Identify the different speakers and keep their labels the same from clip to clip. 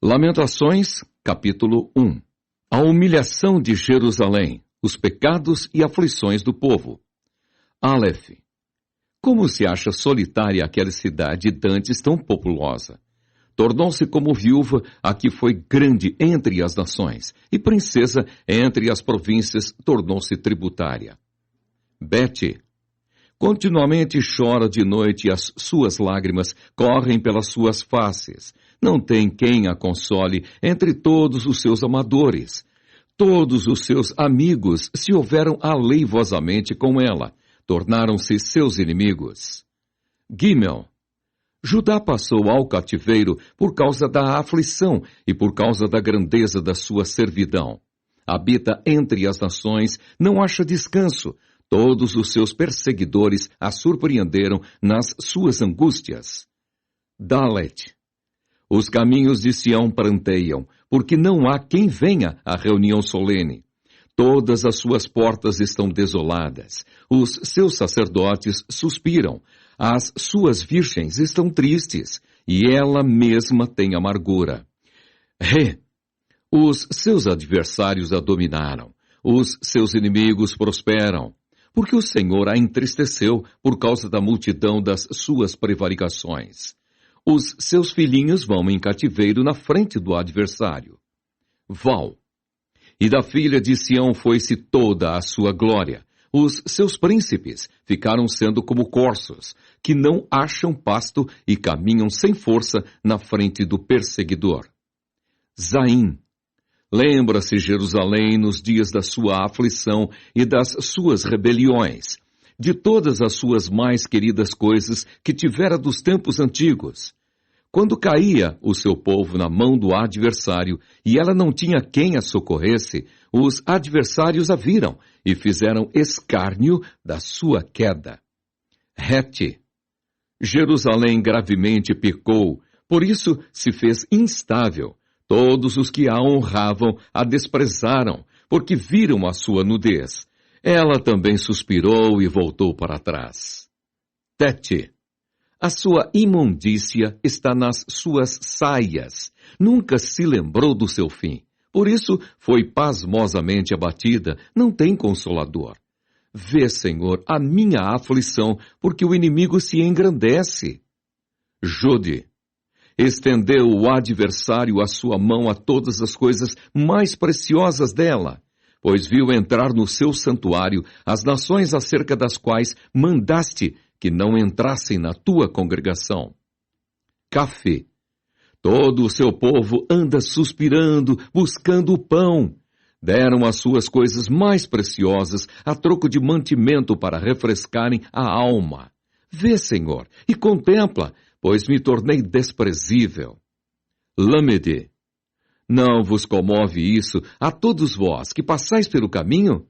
Speaker 1: Lamentações, capítulo 1. A humilhação de Jerusalém, os pecados e aflições do povo. Aleph. Como se acha solitária aquela cidade dantes tão populosa? Tornou-se como viúva a que foi grande entre as nações, e princesa entre as províncias tornou-se tributária. Bete. Continuamente chora de noite e as suas lágrimas correm pelas suas faces. Não tem quem a console entre todos os seus amadores. Todos os seus amigos se houveram aleivosamente com ela, tornaram-se seus inimigos. Gimel. Judá passou ao cativeiro por causa da aflição e por causa da grandeza da sua servidão. Habita entre as nações, não acha descanso. Todos os seus perseguidores a surpreenderam nas suas angústias. Dalet. Os caminhos de Sião pranteiam, porque não há quem venha à reunião solene. Todas as suas portas estão desoladas. Os seus sacerdotes suspiram. As suas virgens estão tristes, e ela mesma tem amargura. Os seus adversários a dominaram. Os seus inimigos prosperam. Porque o Senhor a entristeceu por causa da multidão das suas prevaricações. Os seus filhinhos vão em cativeiro na frente do adversário. Val. E da filha de Sião foi-se toda a sua glória. Os seus príncipes ficaram sendo como corços, que não acham pasto e caminham sem força na frente do perseguidor. Zaim. Lembra-se Jerusalém nos dias da sua aflição e das suas rebeliões, de todas as suas mais queridas coisas que tivera dos tempos antigos. Quando caía o seu povo na mão do adversário e ela não tinha quem a socorresse, os adversários a viram e fizeram escárnio da sua queda. Rete. Jerusalém gravemente pecou, por isso se fez instável. Todos os que a honravam a desprezaram, porque viram a sua nudez. Ela também suspirou e voltou para trás. Tete. A sua imundícia está nas suas saias. Nunca se lembrou do seu fim. Por isso foi pasmosamente abatida, não tem consolador. Vê, Senhor, a minha aflição, porque o inimigo se engrandece. Jode. Estendeu o adversário a sua mão a todas as coisas mais preciosas dela, pois viu entrar no seu santuário as nações acerca das quais mandaste que não entrassem na tua congregação. Café. Todo o seu povo anda suspirando, buscando o pão. Deram as suas coisas mais preciosas a troco de mantimento para refrescarem a alma. Vê, Senhor, e contempla, pois me tornei desprezível. Lâmede. Não vos comove isso a todos vós que passais pelo caminho?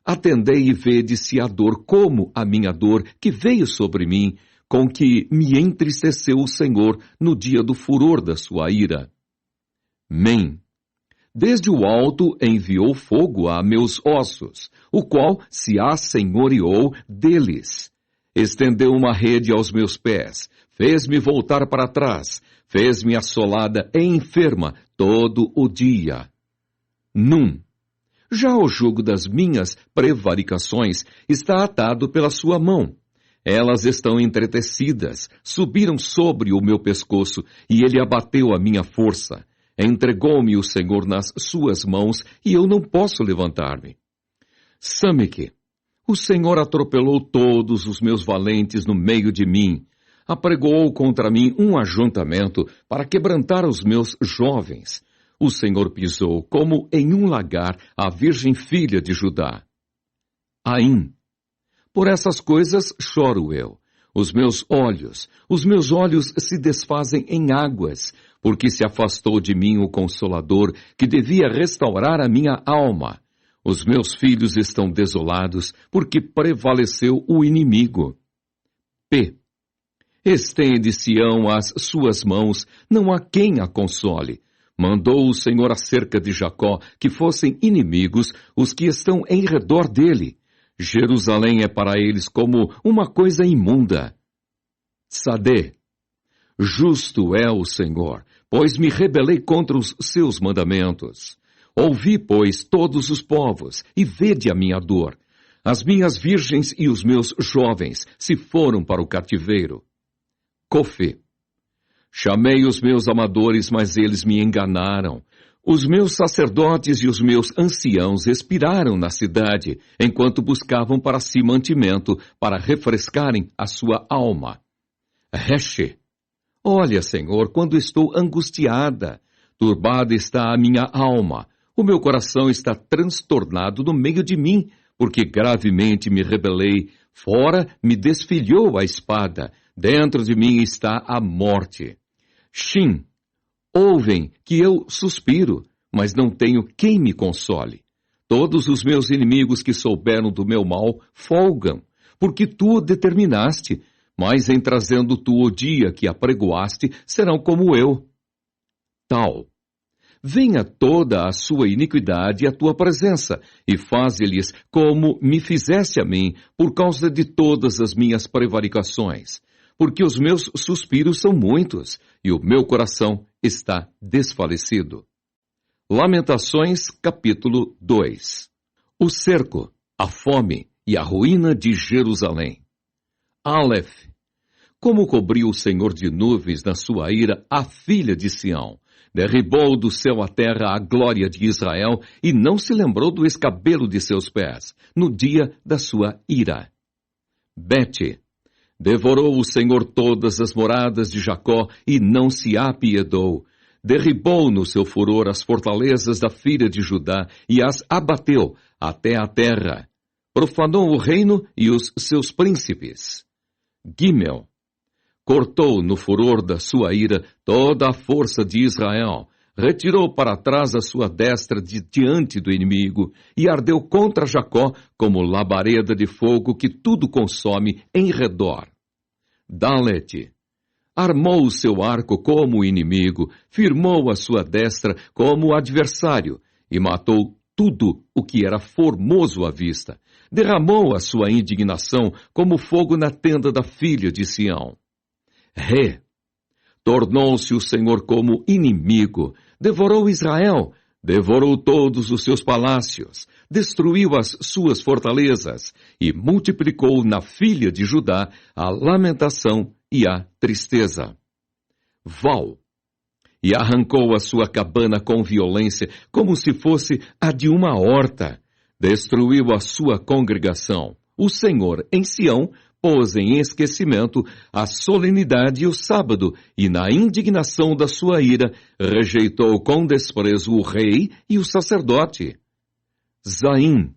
Speaker 1: Atendei e vede se a dor como a minha dor que veio sobre mim, com que me entristeceu o Senhor no dia do furor da sua ira. Mem. Desde o alto enviou fogo a meus ossos, o qual se assenhoreou deles. Estendeu uma rede aos meus pés, fez-me voltar para trás, fez-me assolada e enferma todo o dia. Num. Já o jugo das minhas prevaricações está atado pela sua mão. Elas estão entretecidas, subiram sobre o meu pescoço, e ele abateu a minha força. Entregou-me o Senhor nas suas mãos, e eu não posso levantar-me. Samique. O Senhor atropelou todos os meus valentes no meio de mim. Apregoou contra mim um ajuntamento para quebrantar os meus jovens. O Senhor pisou, como em um lagar, a virgem filha de Judá. Aim. Por essas coisas choro eu. Os meus olhos se desfazem em águas, porque se afastou de mim o Consolador, que devia restaurar a minha alma. Os meus filhos estão desolados, porque prevaleceu o inimigo. P. Estende Sião as suas mãos, não há quem a console. Mandou o Senhor acerca de Jacó que fossem inimigos os que estão em redor dele. Jerusalém é para eles como uma coisa imunda. Sadê. Justo é o Senhor, pois me rebelei contra os seus mandamentos. Ouvi, pois, todos os povos, e vede a minha dor. As minhas virgens e os meus jovens se foram para o cativeiro. Cofe. Chamei os meus amadores, mas eles me enganaram. Os meus sacerdotes e os meus anciãos expiraram na cidade, enquanto buscavam para si mantimento, para refrescarem a sua alma. Reche. Olha, Senhor, quando estou angustiada, turbada está a minha alma. O meu coração está transtornado no meio de mim, porque gravemente me rebelei. Fora me desfilhou a espada, dentro de mim está a morte. Shim. Ouvem que eu suspiro, mas não tenho quem me console. Todos os meus inimigos que souberam do meu mal folgam, porque tu o determinaste, mas em trazendo tu o dia que apregoaste, serão como eu. Tal. Venha toda a sua iniquidade à tua presença, e faze-lhes como me fizeste a mim, por causa de todas as minhas prevaricações. Porque os meus suspiros são muitos, e o meu coração está desfalecido. Lamentações, capítulo 2. O cerco, a fome e a ruína de Jerusalém. Aleph. Como cobriu o Senhor de nuvens na sua ira a filha de Sião, derribou do céu à terra a glória de Israel e não se lembrou do escabelo de seus pés, no dia da sua ira. Bete. Devorou o Senhor todas as moradas de Jacó e não se apiedou. Derribou no seu furor as fortalezas da filha de Judá e as abateu até a terra. Profanou o reino e os seus príncipes. Gimel. Cortou no furor da sua ira toda a força de Israel. Retirou para trás a sua destra de diante do inimigo e ardeu contra Jacó como labareda de fogo que tudo consome em redor. Dalet. Armou o seu arco como o inimigo, firmou a sua destra como o adversário e matou tudo o que era formoso à vista. Derramou a sua indignação como fogo na tenda da filha de Sião. Ré. Tornou-se o Senhor como inimigo, devorou Israel, devorou todos os seus palácios, destruiu as suas fortalezas e multiplicou na filha de Judá a lamentação e a tristeza. Val. E arrancou a sua cabana com violência, como se fosse a de uma horta. Destruiu a sua congregação. O Senhor, em Sião, pôs em esquecimento a solenidade e o sábado, e na indignação da sua ira, rejeitou com desprezo o rei e o sacerdote. Zaim.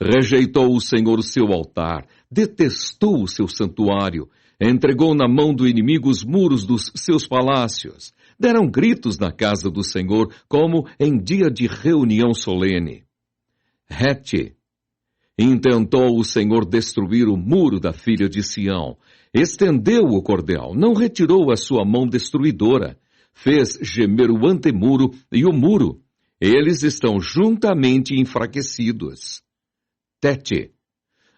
Speaker 1: Rejeitou o Senhor o seu altar, detestou o seu santuário, entregou na mão do inimigo os muros dos seus palácios. Deram gritos na casa do Senhor, como em dia de reunião solene. Rete. Intentou o Senhor destruir o muro da filha de Sião. Estendeu o cordel, não retirou a sua mão destruidora. Fez gemer o antemuro e o muro. Eles estão juntamente enfraquecidos. Tete.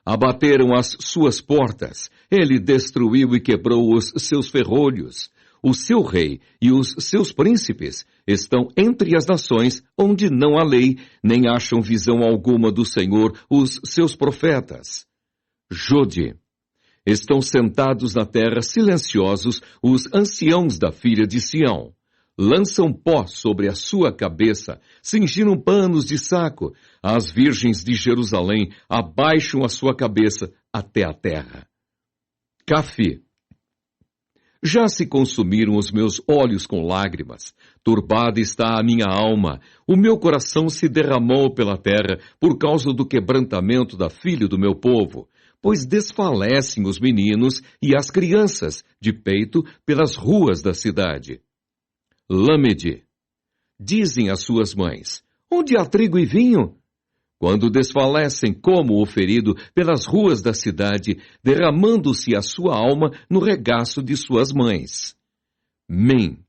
Speaker 1: Abateram as suas portas. Ele destruiu e quebrou os seus ferrolhos. O seu rei e os seus príncipes estão entre as nações onde não há lei, nem acham visão alguma do Senhor os seus profetas. Jode. Estão sentados na terra silenciosos os anciãos da filha de Sião. Lançam pó sobre a sua cabeça, cingiram panos de saco. As virgens de Jerusalém abaixam a sua cabeça até a terra. Cafi. Já se consumiram os meus olhos com lágrimas, turbada está a minha alma, o meu coração se derramou pela terra por causa do quebrantamento da filha do meu povo, pois desfalecem os meninos e as crianças de peito pelas ruas da cidade. Lâmede. Dizem as suas mães, onde há trigo e vinho? Quando desfalecem como o ferido pelas ruas da cidade, derramando-se a sua alma no regaço de suas mães. Mem.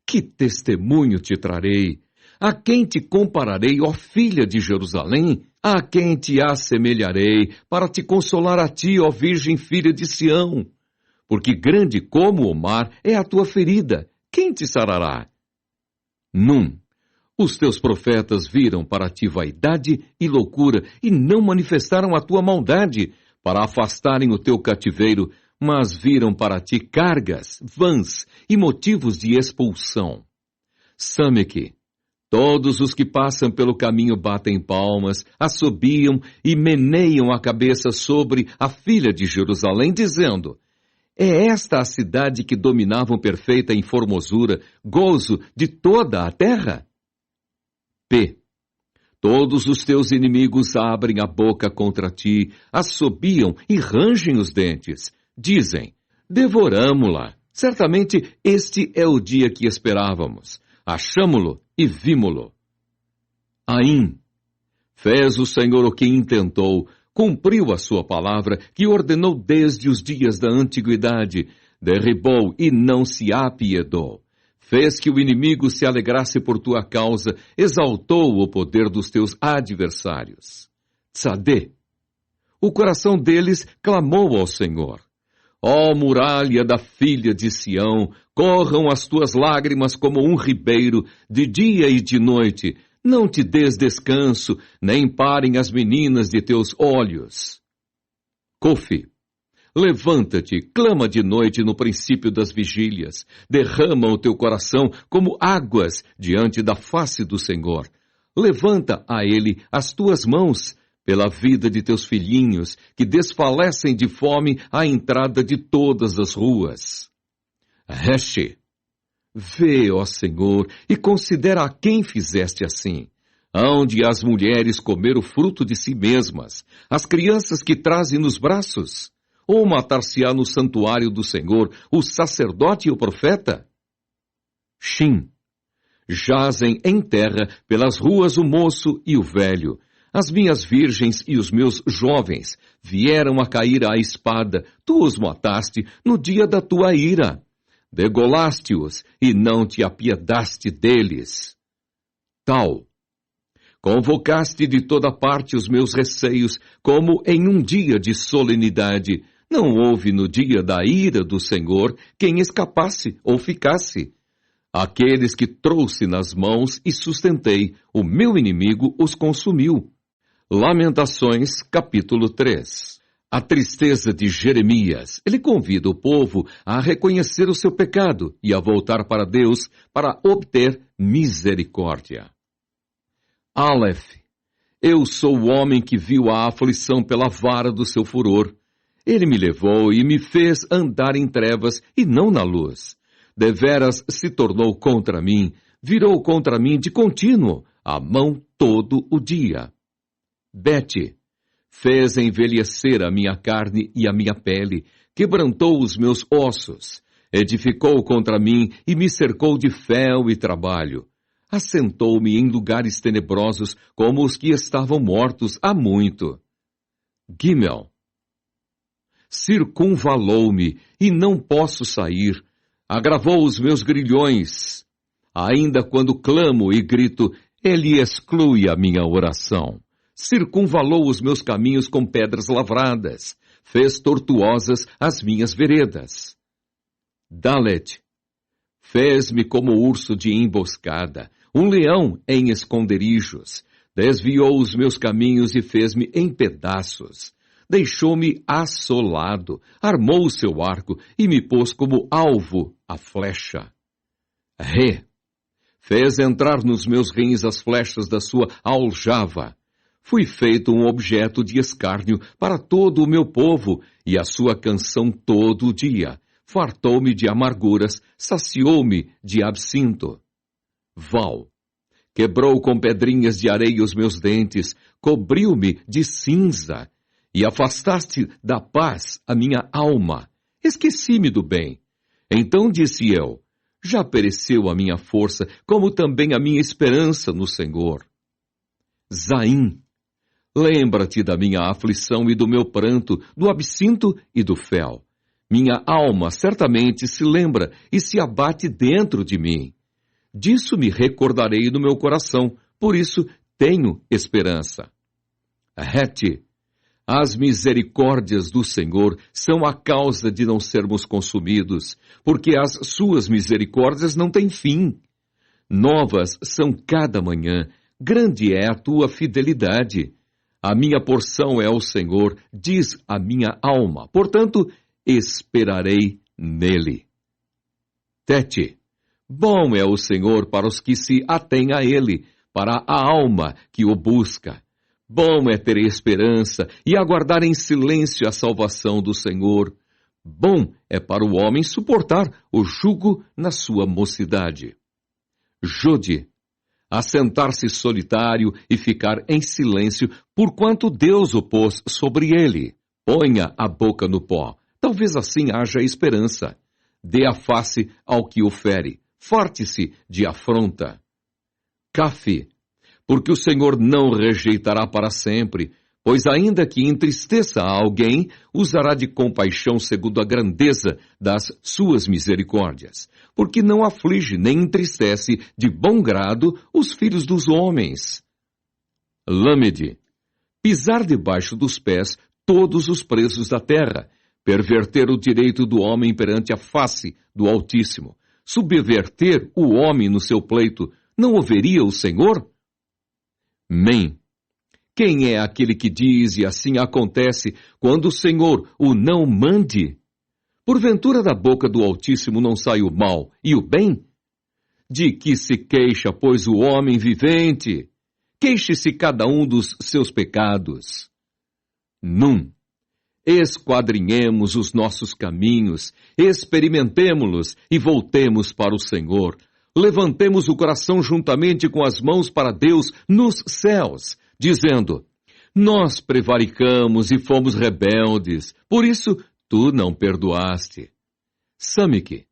Speaker 1: Que testemunho te trarei? A quem te compararei, ó filha de Jerusalém? A quem te assemelharei para te consolar a ti, ó virgem filha de Sião? Porque grande como o mar é a tua ferida. Quem te sarará? Num, os teus profetas viram para ti vaidade e loucura e não manifestaram a tua maldade para afastarem o teu cativeiro, mas viram para ti cargas, vãs e motivos de expulsão. Sameque, todos os que passam pelo caminho batem palmas, assobiam e meneiam a cabeça sobre a filha de Jerusalém, dizendo: é esta a cidade que dominavam perfeita em formosura, gozo de toda a terra? P. Todos os teus inimigos abrem a boca contra ti, assobiam e rangem os dentes. Dizem: devoramo-la. Certamente este é o dia que esperávamos. Achamo-lo e vimo-lo. Aim. Fez o Senhor o que intentou, cumpriu a sua palavra, que ordenou desde os dias da antiguidade, derribou e não se apiedou. Fez que o inimigo se alegrasse por tua causa, exaltou o poder dos teus adversários. Tzadê. O coração deles clamou ao Senhor. Ó muralha da filha de Sião, corram as tuas lágrimas como um ribeiro, de dia e de noite. Não te des descanso, nem parem as meninas de teus olhos. Cofi. Levanta-te, clama de noite no princípio das vigílias. Derrama o teu coração como águas diante da face do Senhor. Levanta a ele as tuas mãos pela vida de teus filhinhos, que desfalecem de fome à entrada de todas as ruas. Reche. Vê, ó Senhor, e considera a quem fizeste assim. Hão de as mulheres comer o fruto de si mesmas, as crianças que trazem nos braços? Ou matar-se-á no santuário do Senhor o sacerdote e o profeta? Shim. Jazem em terra pelas ruas o moço e o velho. As minhas virgens e os meus jovens vieram a cair à espada. Tu os mataste no dia da tua ira. Degolaste-os e não te apiedaste deles. Tal. Convocaste de toda parte os meus receios, como em um dia de solenidade. Não houve no dia da ira do Senhor quem escapasse ou ficasse. Aqueles que trouxe nas mãos e sustentei, o meu inimigo os consumiu. Lamentações, capítulo 3. A tristeza de Jeremias. Ele convida o povo a reconhecer o seu pecado e a voltar para Deus para obter misericórdia. Aleph. Eu sou o homem que viu a aflição pela vara do seu furor. Ele me levou e me fez andar em trevas e não na luz. Deveras se tornou contra mim, virou contra mim de contínuo, a mão todo o dia. Bete. Fez envelhecer a minha carne e a minha pele, quebrantou os meus ossos, edificou contra mim e me cercou de fel e trabalho. Assentou-me em lugares tenebrosos como os que estavam mortos há muito. Gimel. Circunvalou-me e não posso sair. Agravou os meus grilhões. Ainda quando clamo e grito, ele exclui a minha oração. Circunvalou os meus caminhos com pedras lavradas. Fez tortuosas as minhas veredas. Dalet. Fez-me como urso de emboscada, um leão em esconderijos. Desviou os meus caminhos e fez-me em pedaços. Deixou-me assolado, armou o seu arco e me pôs como alvo a flecha. Ré. Fez entrar nos meus rins as flechas da sua aljava. Fui feito um objeto de escárnio para todo o meu povo, e a sua canção todo o dia. Fartou-me de amarguras, saciou-me de absinto. Val. Quebrou com pedrinhas de areia os meus dentes, cobriu-me de cinza, e afastaste da paz a minha alma. Esqueci-me do bem. Então disse eu, já pereceu a minha força, como também a minha esperança no Senhor. Zaim. Lembra-te da minha aflição e do meu pranto, do absinto e do fel. Minha alma certamente se lembra e se abate dentro de mim. Disso me recordarei no meu coração, por isso tenho esperança. Rete. As misericórdias do Senhor são a causa de não sermos consumidos, porque as suas misericórdias não têm fim. Novas são cada manhã, grande é a tua fidelidade. A minha porção é o Senhor, diz a minha alma, portanto, esperarei nele. Tete. Bom é o Senhor para os que se atêm a ele, para a alma que o busca. Bom é ter esperança e aguardar em silêncio a salvação do Senhor. Bom é para o homem suportar o jugo na sua mocidade. Jode, assentar-se solitário e ficar em silêncio, porquanto Deus o pôs sobre ele. Ponha a boca no pó, talvez assim haja esperança. Dê a face ao que o fere, farte-se de afronta. Cafe, porque o Senhor não rejeitará para sempre, pois ainda que entristeça a alguém, usará de compaixão segundo a grandeza das suas misericórdias, porque não aflige nem entristece de bom grado os filhos dos homens. Lâmede, pisar debaixo dos pés todos os presos da terra, perverter o direito do homem perante a face do Altíssimo, subverter o homem no seu pleito, não o veria o Senhor? Mem. Quem é aquele que diz e assim acontece quando o Senhor o não mande? Porventura da boca do Altíssimo não sai o mal e o bem? De que se queixa, pois, o homem vivente? Queixe-se cada um dos seus pecados. Num. Esquadrinhemos os nossos caminhos, experimentemo-los e voltemos para o Senhor. Levantemos o coração juntamente com as mãos para Deus nos céus, dizendo: nós prevaricamos e fomos rebeldes, por isso tu não perdoaste. Samique,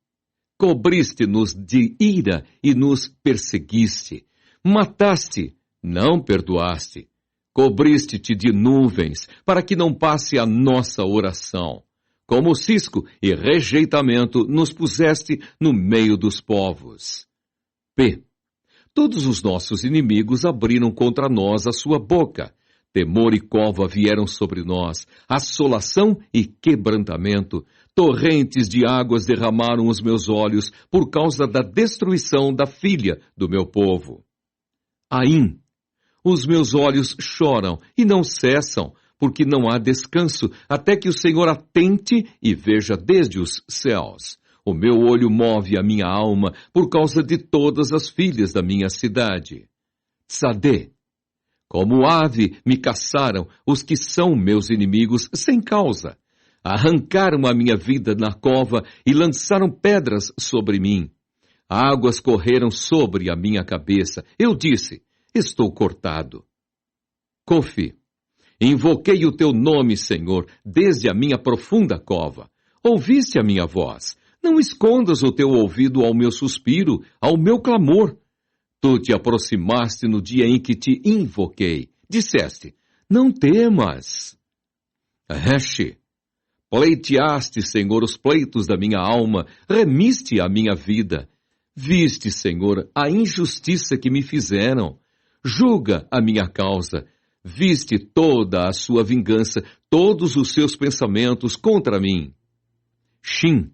Speaker 1: cobriste-nos de ira e nos perseguiste. Mataste, não perdoaste. Cobriste-te de nuvens, para que não passe a nossa oração. Como cisco e rejeitamento nos puseste no meio dos povos. P. Todos os nossos inimigos abriram contra nós a sua boca. Temor e cova vieram sobre nós, assolação e quebrantamento. Torrentes de águas derramaram os meus olhos por causa da destruição da filha do meu povo. Aim. Os meus olhos choram e não cessam, porque não há descanso, até que o Senhor atente e veja desde os céus. O meu olho move a minha alma por causa de todas as filhas da minha cidade. Tzadê. Como ave me caçaram os que são meus inimigos sem causa. Arrancaram a minha vida na cova e lançaram pedras sobre mim. Águas correram sobre a minha cabeça. Eu disse: estou cortado. Kofi, invoquei o teu nome, Senhor, desde a minha profunda cova. Ouviste a minha voz. Não escondas o teu ouvido ao meu suspiro, ao meu clamor. Tu te aproximaste no dia em que te invoquei. Disseste: não temas. Reche, pleiteaste, Senhor, os pleitos da minha alma, remiste a minha vida. Viste, Senhor, a injustiça que me fizeram. Julga a minha causa. Viste toda a sua vingança, todos os seus pensamentos contra mim. Shin.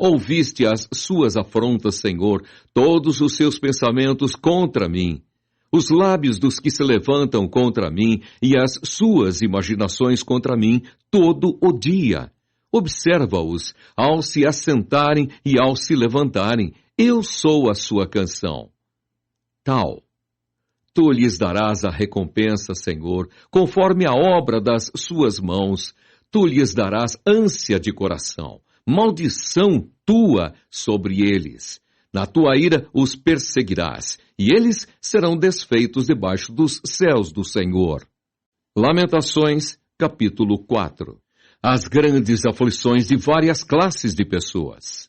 Speaker 1: Ouviste as suas afrontas, Senhor, todos os seus pensamentos contra mim. Os lábios dos que se levantam contra mim e as suas imaginações contra mim todo o dia. Observa-os ao se assentarem e ao se levantarem. Eu sou a sua canção. Tal. Tu lhes darás a recompensa, Senhor, conforme a obra das suas mãos. Tu lhes darás ânsia de coração. Maldição tua sobre eles. Na tua ira os perseguirás, e eles serão desfeitos debaixo dos céus do Senhor. Lamentações, capítulo 4. As grandes aflições de várias classes de pessoas.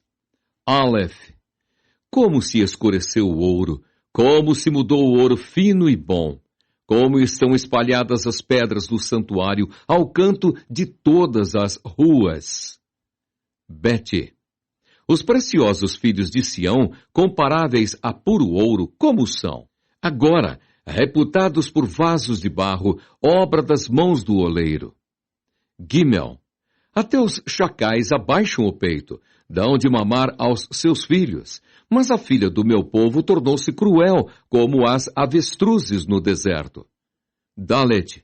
Speaker 1: Aleph. Como se escureceu o ouro, como se mudou o ouro fino e bom, como estão espalhadas as pedras do santuário ao canto de todas as ruas. Bete. Os preciosos filhos de Sião, comparáveis a puro ouro, como são? Agora, reputados por vasos de barro, obra das mãos do oleiro. Gimel. Até os chacais abaixam o peito, dão de mamar aos seus filhos, Mas a filha do meu povo tornou-se cruel, como as avestruzes no deserto. Dalet.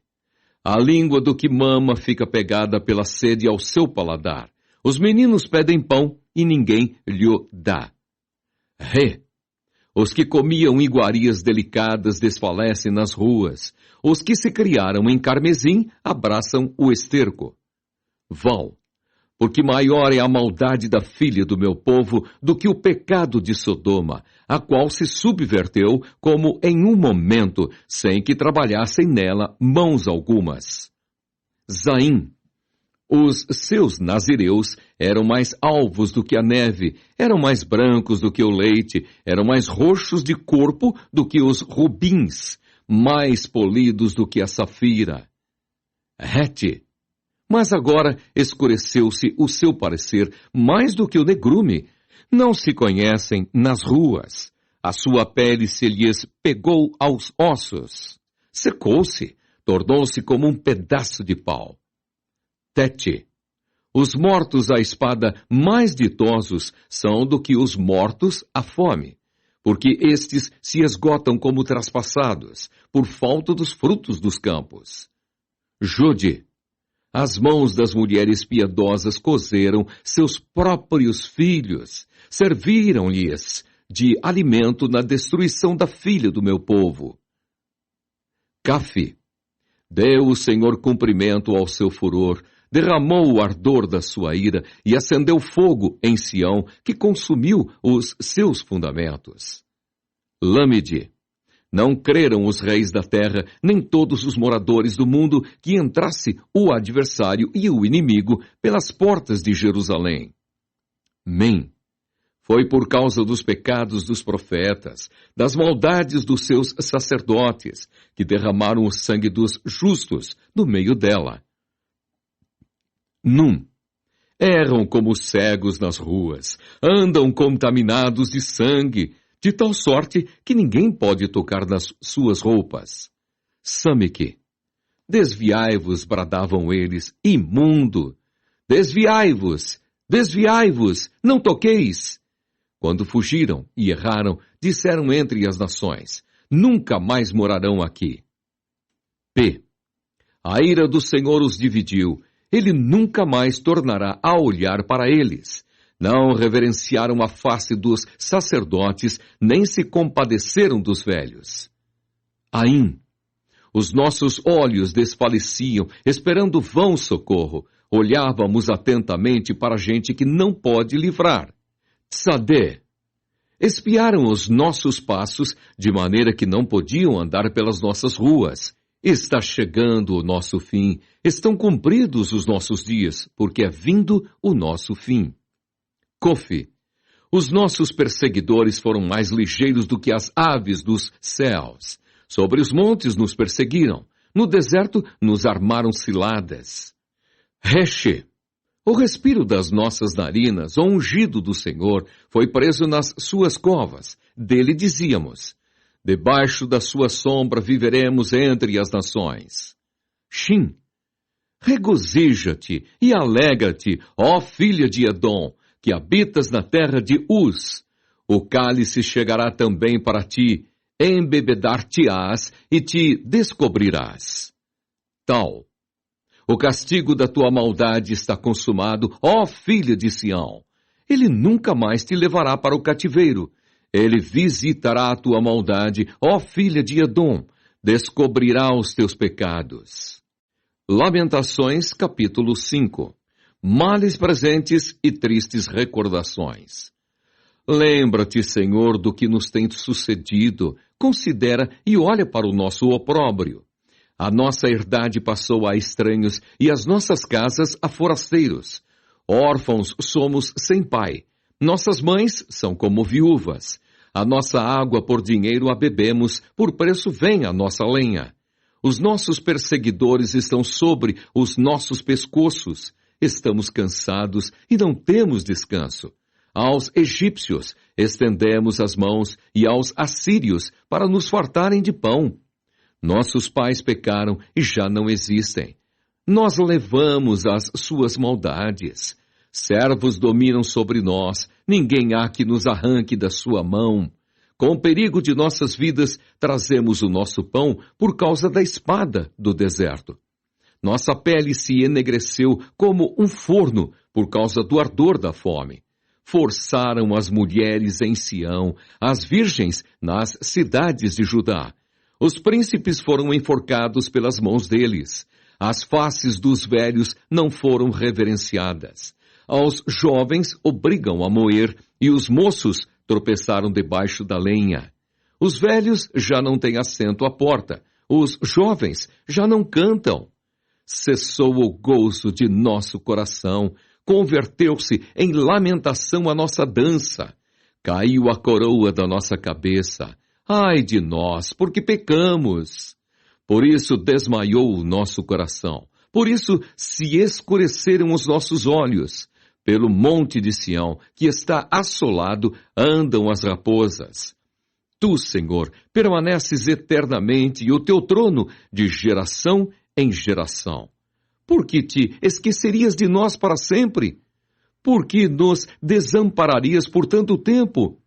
Speaker 1: A língua do que mama fica pegada pela sede ao seu paladar. Os meninos pedem pão e ninguém lhe dá. Ré. Os que comiam iguarias delicadas desfalecem nas ruas. Os que se criaram em carmesim abraçam o esterco. Val. Porque maior é a maldade da filha do meu povo do que o pecado de Sodoma, a qual se subverteu como em um momento, sem que trabalhassem nela mãos algumas. Zaim. Os seus nazireus eram mais alvos do que a neve, eram mais brancos do que o leite, eram mais roxos de corpo do que os rubins, mais polidos do que a safira. Rete. Mas agora escureceu-se o seu parecer mais do que o negrume. Não se conhecem nas ruas. A sua pele se lhes pegou aos ossos. Secou-se, tornou-se como um pedaço de pau. Tete. Os mortos à espada mais ditosos são do que os mortos à fome, porque estes se esgotam como traspassados, por falta dos frutos dos campos. Jude. As mãos das mulheres piedosas cozeram seus próprios filhos, serviram-lhes de alimento na destruição da filha do meu povo. Cafi. Deu o Senhor cumprimento ao seu furor, derramou o ardor da sua ira e acendeu fogo em Sião, que consumiu os seus fundamentos. Lâmide. Não creram os reis da terra, nem todos os moradores do mundo, que entrasse o adversário e o inimigo pelas portas de Jerusalém. Mem. Foi por causa dos pecados dos profetas, das maldades dos seus sacerdotes, que derramaram o sangue dos justos no meio dela. Num. Erram como cegos nas ruas, andam contaminados de sangue, de tal sorte que ninguém pode tocar nas suas roupas. Samique. Desviai-vos, bradavam eles, imundo. Desviai-vos, desviai-vos, não toqueis. Quando fugiram e erraram, disseram entre as nações, nunca mais morarão aqui. P. A ira do Senhor os dividiu, ele nunca mais tornará a olhar para eles. Não reverenciaram a face dos sacerdotes, nem se compadeceram dos velhos. Aim. Os nossos olhos desfaleciam, esperando vão socorro. Olhávamos atentamente para gente que não pode livrar. Tsadé. Espiaram os nossos passos, de maneira que não podiam andar pelas nossas ruas. Está chegando o nosso fim, estão cumpridos os nossos dias, porque é vindo o nosso fim. Cofi. Os nossos perseguidores foram mais ligeiros do que as aves dos céus. Sobre os montes nos perseguiram, no deserto nos armaram ciladas. Reche. O respiro das nossas narinas, o ungido do Senhor, foi preso nas suas covas. Dele dizíamos, debaixo da sua sombra viveremos entre as nações. Shin. Regozija-te e alegra-te, ó filha de Edom, que habitas na terra de Uz. O cálice chegará também para ti, embebedar-te-ás e te descobrirás. Tal. O castigo da tua maldade está consumado, ó filha de Sião. Ele nunca mais te levará para o cativeiro. Ele visitará a tua maldade, ó filha de Edom, descobrirá os teus pecados. Lamentações, capítulo 5. Males presentes e tristes recordações. Lembra-te, Senhor, do que nos tem sucedido, considera e olha para o nosso opróbrio. A nossa herdade passou a estranhos e as nossas casas a forasteiros. Órfãos somos sem pai. Nossas mães são como viúvas. A nossa água por dinheiro a bebemos, por preço vem a nossa lenha. Os nossos perseguidores estão sobre os nossos pescoços. Estamos cansados e não temos descanso. Aos egípcios estendemos as mãos e aos assírios para nos fartarem de pão. Nossos pais pecaram e já não existem. Nós levamos as suas maldades. Servos dominam sobre nós, ninguém há que nos arranque da sua mão. Com o perigo de nossas vidas, trazemos o nosso pão por causa da espada do deserto. Nossa pele se enegreceu como um forno por causa do ardor da fome. Forçaram as mulheres em Sião, as virgens nas cidades de Judá. Os príncipes foram enforcados pelas mãos deles. As faces dos velhos não foram reverenciadas. Aos jovens obrigam a moer, e os moços tropeçaram debaixo da lenha. Os velhos já não têm assento à porta. Os jovens já não cantam. Cessou o gozo de nosso coração. Converteu-se em lamentação a nossa dança. Caiu a coroa da nossa cabeça. Ai de nós, porque pecamos. Por isso desmaiou o nosso coração. Por isso se escureceram os nossos olhos. Pelo monte de Sião, que está assolado, andam as raposas. Tu, Senhor, permaneces eternamente, e o teu trono de geração em geração. Por que te esquecerias de nós para sempre? Por que nos desampararias por tanto tempo?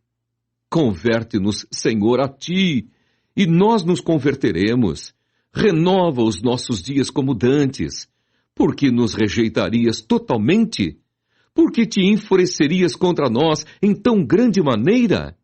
Speaker 1: Converte-nos, Senhor, a ti, e nós nos converteremos. Renova os nossos dias como dantes. Por que nos rejeitarias totalmente? Por que te enfurecerias contra nós em tão grande maneira?